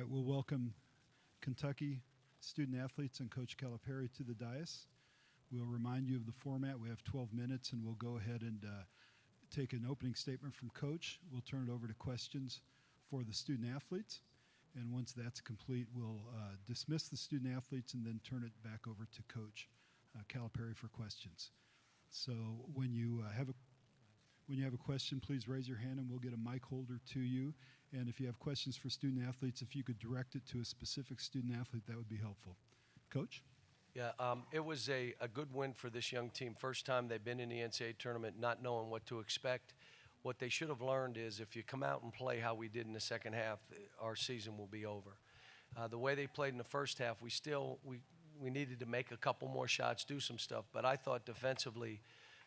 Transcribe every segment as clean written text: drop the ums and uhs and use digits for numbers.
right, we'll welcome Kentucky student athletes and Coach Calipari to the dais. We'll remind you of the format. We have 12 minutes, and we'll go ahead and take an opening statement from Coach. We'll turn it over to questions for the student athletes. And once that's complete, we'll dismiss the student athletes and then turn it back over to Coach Calipari for questions. So when you have a question, please raise your hand and we'll get a mic holder to you. And if you have questions for student athletes, if you could direct it to a specific student athlete, that would be helpful. Coach? Yeah, it was a good win for this young team. First time they've been in the NCAA tournament, not knowing what to expect. What they should have learned is if you come out and play how we did in the second half, our season will be over. The way they played in the first half, we needed to make a couple more shots, do some stuff. But I thought defensively,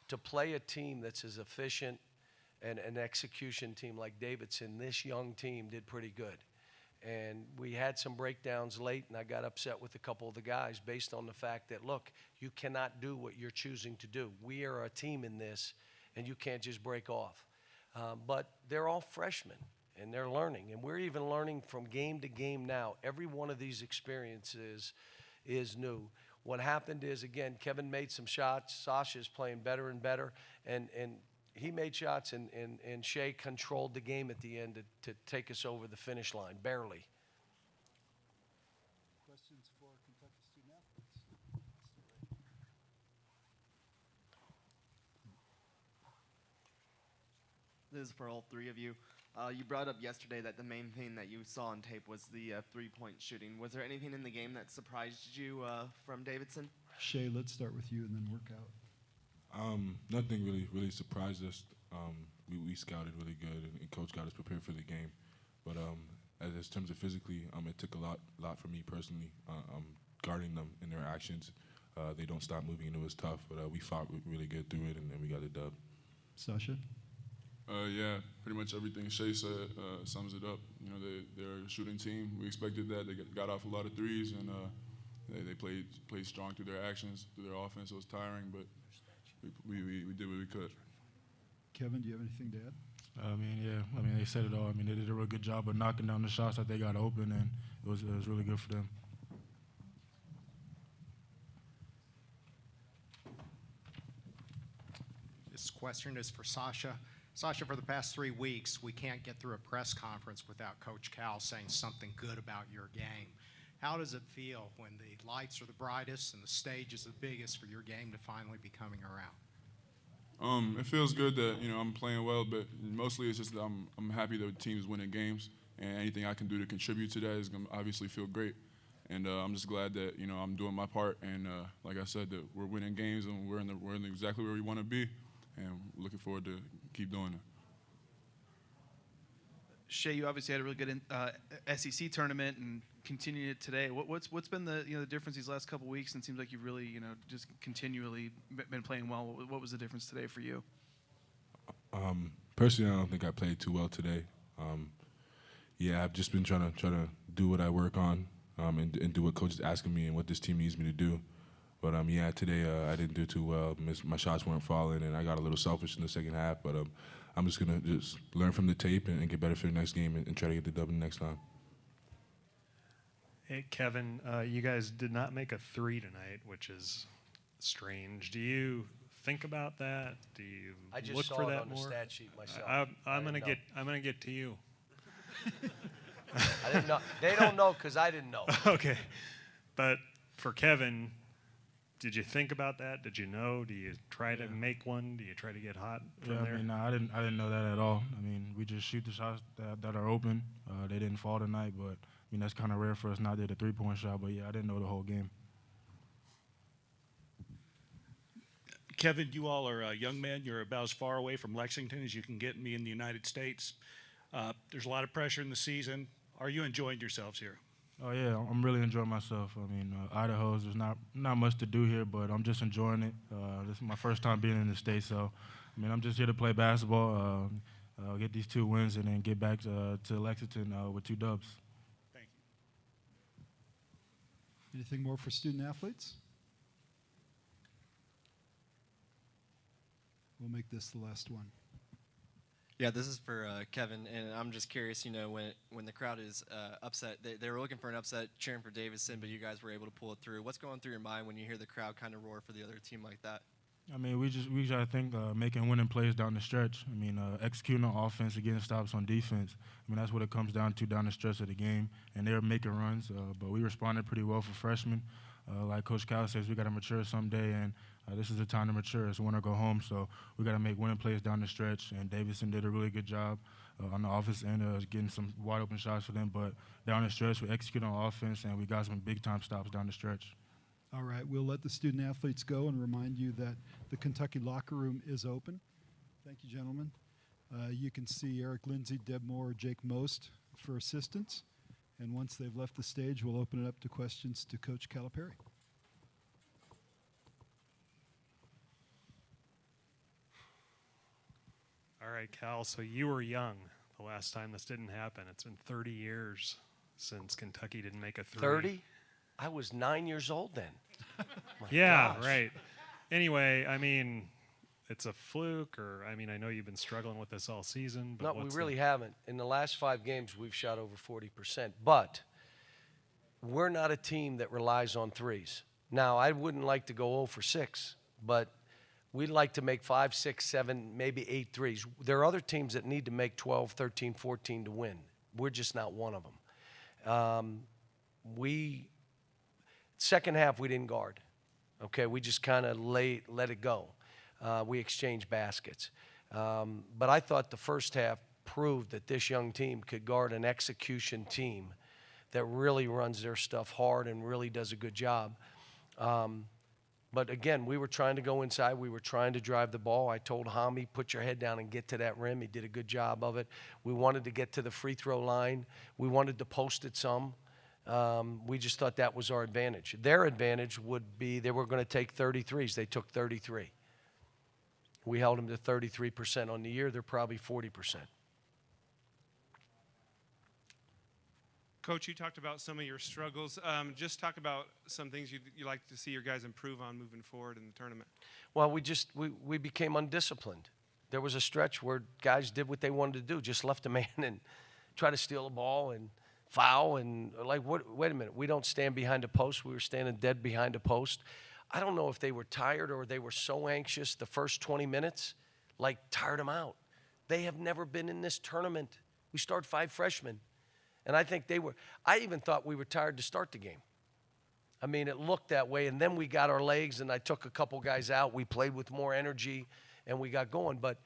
to play a team that's as efficient and an execution team like Davidson, this young team did pretty good. And we had some breakdowns late, and I got upset with a couple of the guys based on the fact that, look, you cannot do what you're choosing to do. We are a team in this, and you can't just break off. But they're all freshmen, and they're learning. And we're even learning from game to game now. Every one of these experiences is new. What happened is, again, Kevin made some shots. Sasha's playing better and better. And he made shots, and Shea controlled the game at the end to take us over the finish line, barely. Questions for Kentucky student athletes? This is for all three of you. You brought up yesterday that the main thing that you saw on tape was the three-point shooting. Was there anything in the game that surprised you from Davidson? Shea, let's start with you and then work out. Nothing really surprised us. We scouted really good, and Coach got us prepared for the game. But as in terms of physically, it took a lot for me personally, guarding them in their actions. They don't stop moving, and it was tough. But we fought really good through it, and we got the dub. Sasha? Yeah, pretty much everything Shea said sums it up. You know, they're a shooting team. We expected that. They got off a lot of threes, and they played strong through their actions, through their offense. It was tiring, but we did what we could. Kevin, do you have anything to add? They said it all. They did a real good job of knocking down the shots that they got open, and it was really good for them. This question is for Sasha. Sasha, for the past 3 weeks, we can't get through a press conference without Coach Cal saying something good about your game. How does it feel when the lights are the brightest and the stage is the biggest for your game to finally be coming around? It feels good that I'm playing well, but mostly it's just that I'm happy that the team is winning games, and anything I can do to contribute to that is going to obviously feel great. And I'm just glad that I'm doing my part, and like I said, that we're winning games and we're in exactly where we want to be, and looking forward to keep doing it. Shea, you obviously had a really good SEC tournament and continued it today. What's been the the difference these last couple weeks? And it seems like you've really just continually been playing well. What was the difference today for you? Personally, I don't think I played too well today. I've just been trying to do what I work on and do what coach is asking me and what this team needs me to do. But today I didn't do too well. My shots weren't falling, and I got a little selfish in the second half. But I'm just gonna learn from the tape and get better for the next game and try to get the W next time. Hey, Kevin, you guys did not make a three tonight, which is strange. Do you think about that? Do you I just look saw for it that on more? the stat sheet myself. I'm gonna get to you. I didn't know. They don't know because I didn't know. Okay, but for Kevin, did you think about that? Did you know? Do you try to make one? Do you try to get hot from there? No, I didn't know that at all. We just shoot the shots that are open. They didn't fall tonight, but that's kind of rare for us not to hit a three-point shot. But I didn't know the whole game. Kevin, you all are a young man. You're about as far away from Lexington as you can get me in the United States. There's a lot of pressure in the season. Are you enjoying yourselves here? Oh yeah, I'm really enjoying myself. Idaho's there's not much to do here, but I'm just enjoying it. This is my first time being in the States, so I'm just here to play basketball, get these 2 wins, and then get back to Lexington with 2 dubs. Thank you. Anything more for student athletes? We'll make this the last one. Yeah, this is for Kevin, and I'm just curious. When the crowd is upset, they were looking for an upset, cheering for Davidson, but you guys were able to pull it through. What's going through your mind when you hear the crowd kind of roar for the other team like that? I mean, we got to think making winning plays down the stretch. I mean, executing on offense and getting stops on defense. I mean, that's what it comes down to down the stretch of the game. And they were making runs, but we responded pretty well for freshmen. Like Coach Cal says, we got to mature someday, and this is the time to mature. It's win or go home, so we got to make winning plays down the stretch. And Davidson did a really good job on the offense end of getting some wide open shots for them. But down the stretch, we executed on offense, and we got some big time stops down the stretch. All right, we'll let the student athletes go and remind you that the Kentucky locker room is open. Thank you, gentlemen. You can see Eric Lindsay, Deb Moore, Jake Most for assistance. And once they've left the stage, we'll open it up to questions to Coach Calipari. All right, Cal, so you were young the last time this didn't happen. It's been 30 years since Kentucky didn't make a three. 30? I was 9 years old then. Yeah, gosh. right. Anyway, I mean, it's a fluke, or I mean, I know you've been struggling with this all season. But No, we really haven't. In the last 5 games, we've shot over 40%. But we're not a team that relies on threes. Now, I wouldn't like to go 0 for 6, but we'd like to make 5, 6, 7, maybe 8 threes. There are other teams that need to make 12, 13, 14 to win. We're just not one of them. Second half, we didn't guard. Okay, we just kind of let it go. We exchanged baskets. But I thought the first half proved that this young team could guard an execution team that really runs their stuff hard and really does a good job. But again, we were trying to go inside. We were trying to drive the ball. I told Hami, put your head down and get to that rim. He did a good job of it. We wanted to get to the free throw line. We wanted to post it some. We just thought that was our advantage. Their advantage would be they were going to take 33s. They took 33. We held them to 33% on the year. They're probably 40%. Coach, you talked about some of your struggles. Just talk about some things you like to see your guys improve on moving forward in the tournament. Well, we became undisciplined. There was a stretch where guys did what they wanted to do, just left a man and try to steal the ball and foul and like, wait a minute, we don't stand behind a post. We were standing dead behind a post. I don't know if they were tired or they were so anxious the first 20 minutes, like tired them out. They have never been in this tournament. We start 5 freshmen. And I think I even thought we were tired to start the game. I mean, it looked that way. And then we got our legs and I took a couple guys out. We played with more energy and we got going. But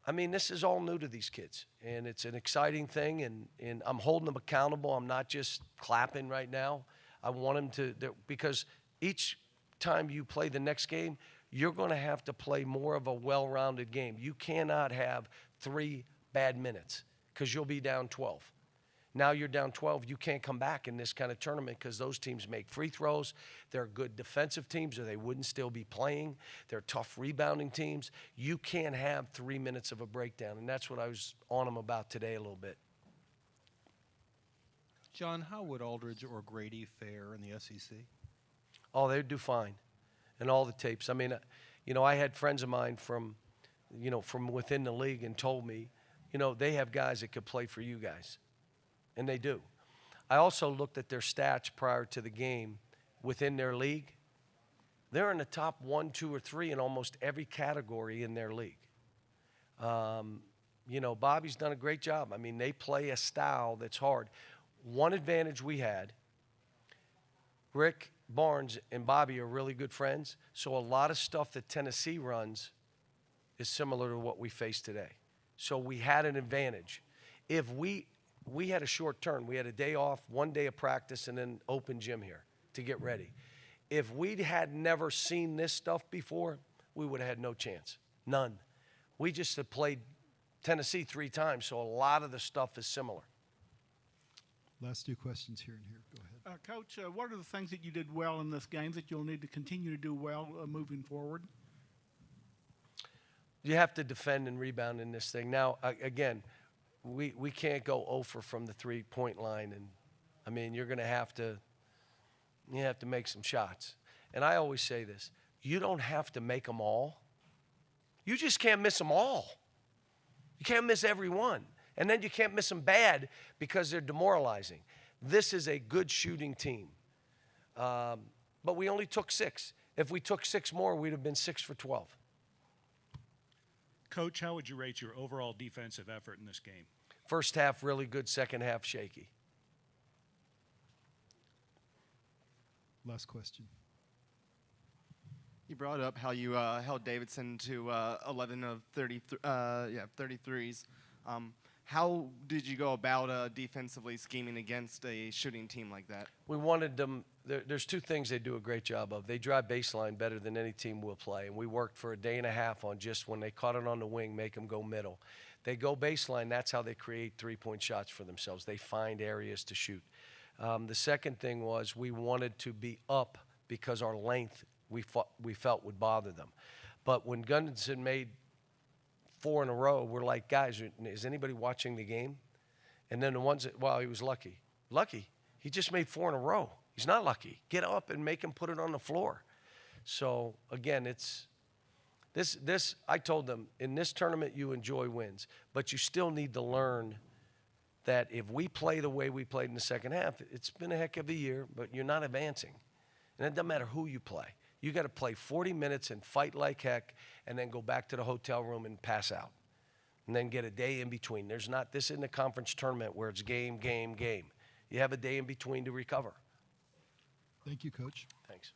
I mean, this is all new to these kids, and it's an exciting thing, and I'm holding them accountable. I'm not just clapping right now. I want them to, because each time you play the next game, you're going to have to play more of a well-rounded game. You cannot have 3 bad minutes because you'll be down 12. Now you're down 12. You can't come back in this kind of tournament because those teams make free throws. They're good defensive teams or they wouldn't still be playing. They're tough rebounding teams. You can't have 3 minutes of a breakdown, and that's what I was on them about today a little bit. John, how would Aldridge or Grady fare in the SEC? Oh, they'd do fine. And all the tapes. I mean, I had friends of mine from within the league and told me, they have guys that could play for you guys. And they do. I also looked at their stats prior to the game within their league. They're in the top 1, 2, or 3 in almost every category in their league. Bobby's done a great job. I mean, they play a style that's hard. One advantage we had, Rick Barnes and Bobby are really good friends, so a lot of stuff that Tennessee runs is similar to what we face today. So we had an advantage. If we had a short turn. We had a day off, 1 day of practice, and then open gym here to get ready. If we had never seen this stuff before, we would have had no chance. None. We just had played Tennessee 3 times, so a lot of the stuff is similar. Last 2 questions here and here. Go ahead. Coach, what are the things that you did well in this game that you'll need to continue to do well moving forward? You have to defend and rebound in this thing. Now, again, we can't go 0 for from the 3-point line, and I mean you're going to have to make some shots. And I always say this: you don't have to make them all. You just can't miss them all. You can't miss every one. And then you can't miss them bad because they're demoralizing. This is a good shooting team. But we only took 6. If we took 6 more, we'd have been 6 for 12. Coach, how would you rate your overall defensive effort in this game? First half, really good. Second half, shaky. Last question. You brought up how you held Davidson to 11 of 33s. How did you go about defensively scheming against a shooting team like that? We wanted them. There's 2 things they do a great job of. They drive baseline better than any team will play, and we worked for a day and a half on just when they caught it on the wing, make them go middle. They go baseline. That's how they create 3-point shots for themselves. They find areas to shoot. The second thing was we wanted to be up because our length we felt would bother them. But when Gunnarsson made 4 in a row, we're like, guys, is anybody watching the game? And then the ones that, well, he was lucky. Lucky? He just made 4 in a row. He's not lucky. Get up and make him put it on the floor. So, again, it's this. I told them, in this tournament you enjoy wins, but you still need to learn that if we play the way we played in the second half, it's been a heck of a year, but you're not advancing. And it doesn't matter who you play. You got to play 40 minutes and fight like heck and then go back to the hotel room and pass out. And then get a day in between. There's not this in the conference tournament where it's game, game, game. You have a day in between to recover. Thank you, Coach. Thanks.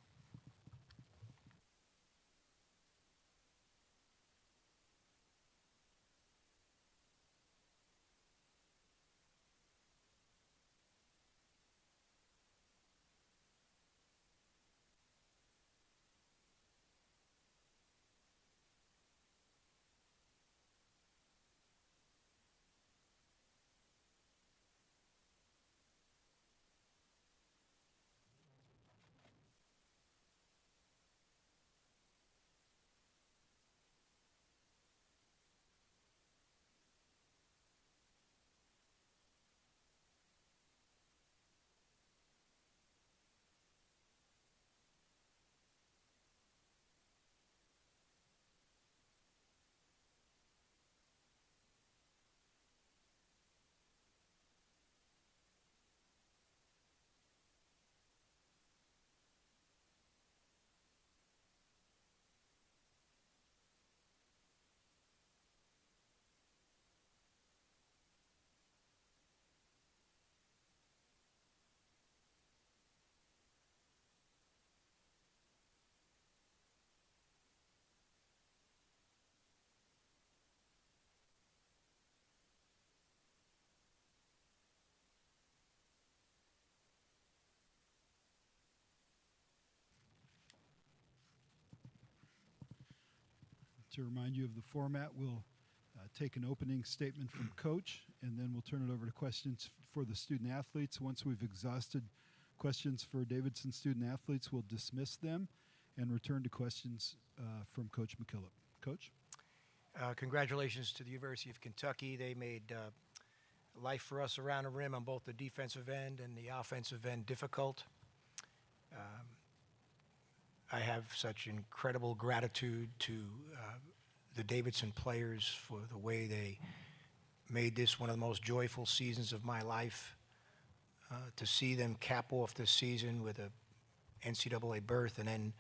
To remind you of the format, we'll take an opening statement from Coach, and then we'll turn it over to questions for the student athletes. Once we've exhausted questions for Davidson student athletes, we'll dismiss them and return to questions from Coach McKillop. Coach? Congratulations to the University of Kentucky. They made life for us around the rim on both the defensive end and the offensive end difficult. I have such incredible gratitude to the Davidson players for the way they made this one of the most joyful seasons of my life. To see them cap off this season with a NCAA berth and then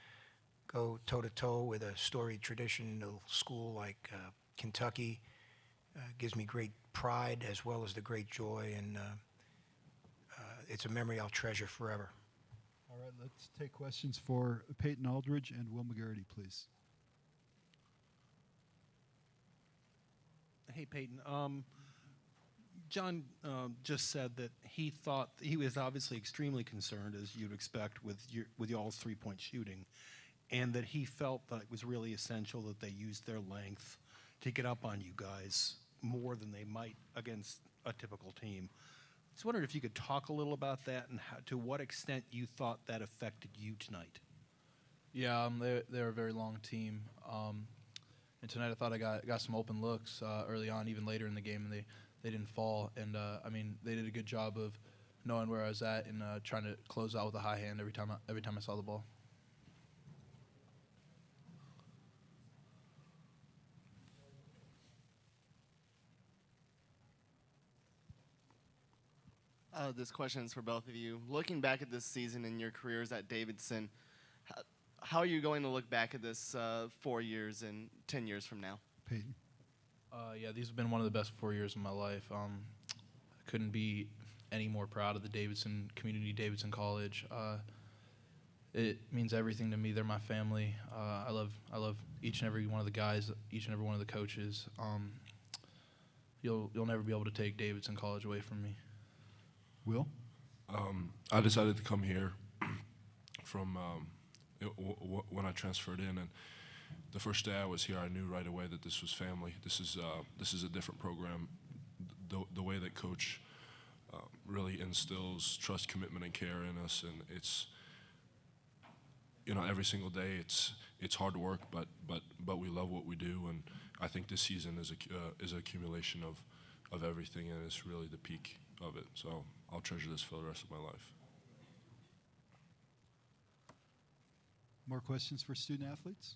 go toe-to-toe with a storied traditional school like Kentucky gives me great pride as well as the great joy, and it's a memory I'll treasure forever. All right, let's take questions for Peyton Aldridge and Will McGarity, please. Hey, Peyton. John just said that he thought he was obviously extremely concerned, as you'd expect, with y'all's three-point shooting, and that he felt that it was really essential that they used their length to get up on you guys more than they might against a typical team. I was wondering if you could talk a little about that and to what extent you thought that affected you tonight. Yeah, they're a very long team, and tonight I thought I got some open looks early on, even later in the game, and they didn't fall. And I mean, they did a good job of knowing where I was at and trying to close out with a high hand every time I saw the ball. This question is for both of you. Looking back at this season and your careers at Davidson, how are you going to look back at this 4 years and 10 years from now? Peyton. Yeah, these have been one of the best 4 years of my life. I couldn't be any more proud of the Davidson community, Davidson College. It means everything to me. They're my family. I love each and every one of the guys, each and every one of the coaches. You'll never be able to take Davidson College away from me. Will? I decided to come here from when I transferred in, and the first day I was here, I knew right away that this was family. This is a different program. The way that Coach really instills trust, commitment, and care in us, and it's, every single day it's hard work, but we love what we do, and I think this season is an accumulation of everything, and it's really the peak of it. So I'll treasure this for the rest of my life. More questions for student athletes?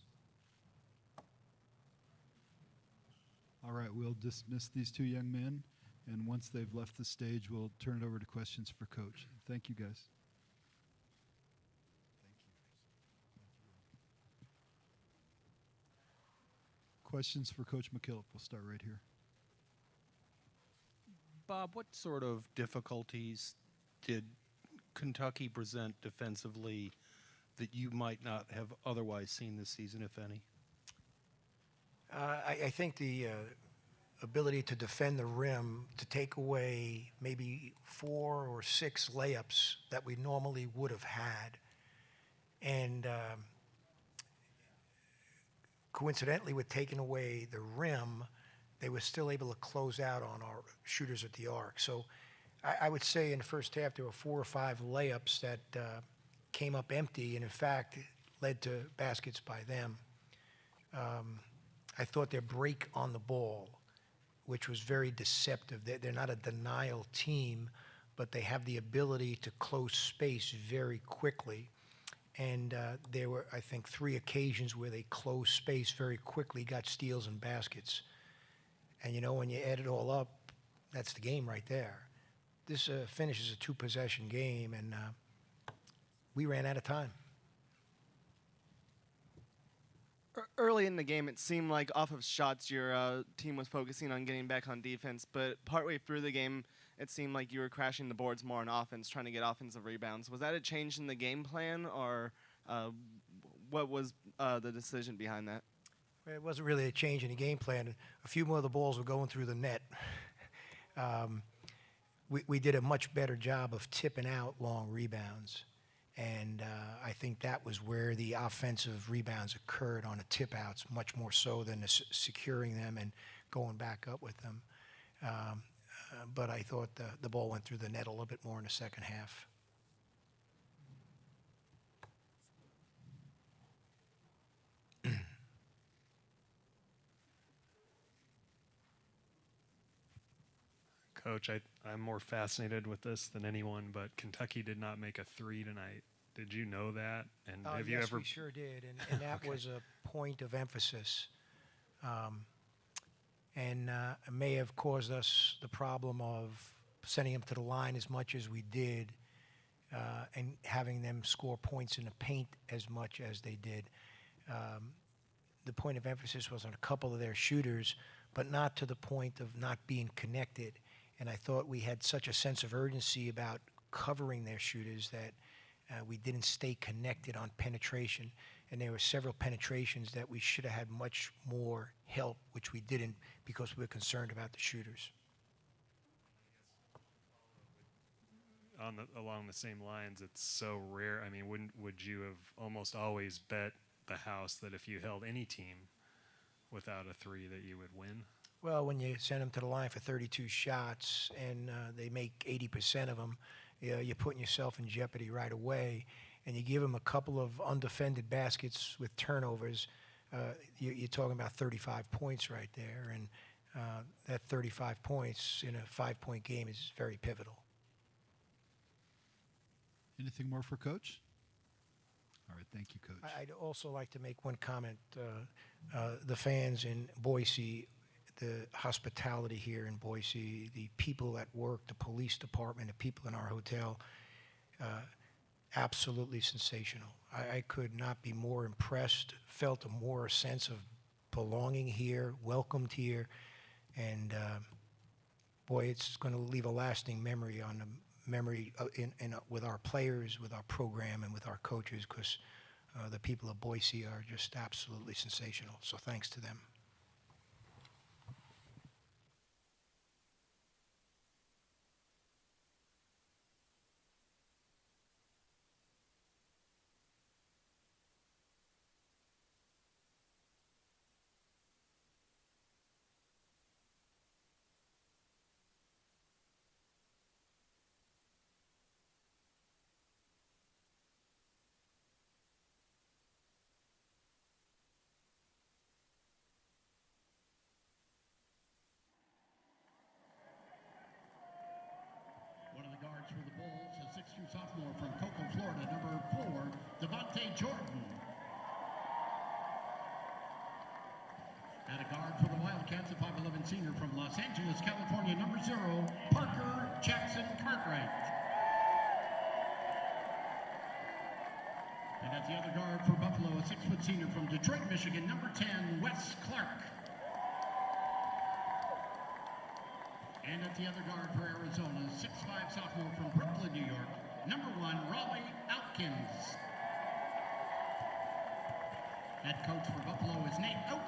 All right, we'll dismiss these two young men, and once they've left the stage, we'll turn it over to questions for Coach. Thank you, guys. Questions for Coach McKillop. We'll start right here. Bob, what sort of difficulties did Kentucky present defensively that you might not have otherwise seen this season, if any? I think the ability to defend the rim, to take away maybe 4 or 6 layups that we normally would have had. And coincidentally, with taking away the rim, they were still able to close out on our shooters at the arc. So I would say in the first half there were 4 or 5 layups that came up empty and in fact led to baskets by them. I thought their break on the ball, which was very deceptive. They're not a denial team, but they have the ability to close space very quickly. And there were, I think, 3 occasions where they closed space very quickly, got steals and baskets. And, when you add it all up, that's the game right there. This finishes a 2-possession game, and we ran out of time. Early in the game, it seemed like off of shots, your team was focusing on getting back on defense. But partway through the game, it seemed like you were crashing the boards more on offense, trying to get offensive rebounds. Was that a change in the game plan, or what was the decision behind that? It wasn't really a change in the game plan. A few more of the balls were going through the net. We did a much better job of tipping out long rebounds. And I think that was where the offensive rebounds occurred, on the tip outs, much more so than securing them and going back up with them. But I thought the ball went through the net a little bit more in the second half. Coach, I'm more fascinated with this than anyone, but Kentucky did not make a 3 tonight. Did you know that? And have you ever? Yes, we sure did, and that Okay. was a point of emphasis. And it may have caused us the problem of sending them to the line as much as we did, and having them score points in the paint as much as they did. The point of emphasis was on a couple of their shooters, but not to the point of not being connected. And I thought we had such a sense of urgency about covering their shooters that we didn't stay connected on penetration. And there were several penetrations that we should have had much more help, which we didn't because we were concerned about the shooters. Along the same lines, it's so rare. I mean, would you have almost always bet the house that if you held any team without a 3 that you would win? Well, when you send them to the line for 32 shots and they make 80% of them, you're putting yourself in jeopardy right away. And you give them a couple of undefended baskets with turnovers, you're talking about 35 points right there. And that 35 points in a 5-point game is very pivotal. Anything more for Coach? All right, thank you, Coach. I'd also like to make one comment. The fans in Boise, the hospitality here in Boise, the people at work, the police department, the people in our hotel, absolutely sensational. I could not be more impressed, felt a more sense of belonging here, welcomed here, and boy, it's going to leave a lasting memory on the memory with our players, with our program, and with our coaches, because the people of Boise are just absolutely sensational. So thanks to them. One of the guards for the Bulls, a 6'2" sophomore from Cocoa, Florida, number 4, Devontae Jordan. And a guard for the Wildcats, a 5'11" senior from Los Angeles, California, number 0, Parker Jackson Cartwright. And at the other guard for Buffalo, a 6' senior from Detroit, Michigan, number 10, Wes Clark. And at the other guard for Arizona, 6'5" sophomore from Brooklyn, New York, number 1, Raleigh Alkins. Head coach for Buffalo is Nate Oates.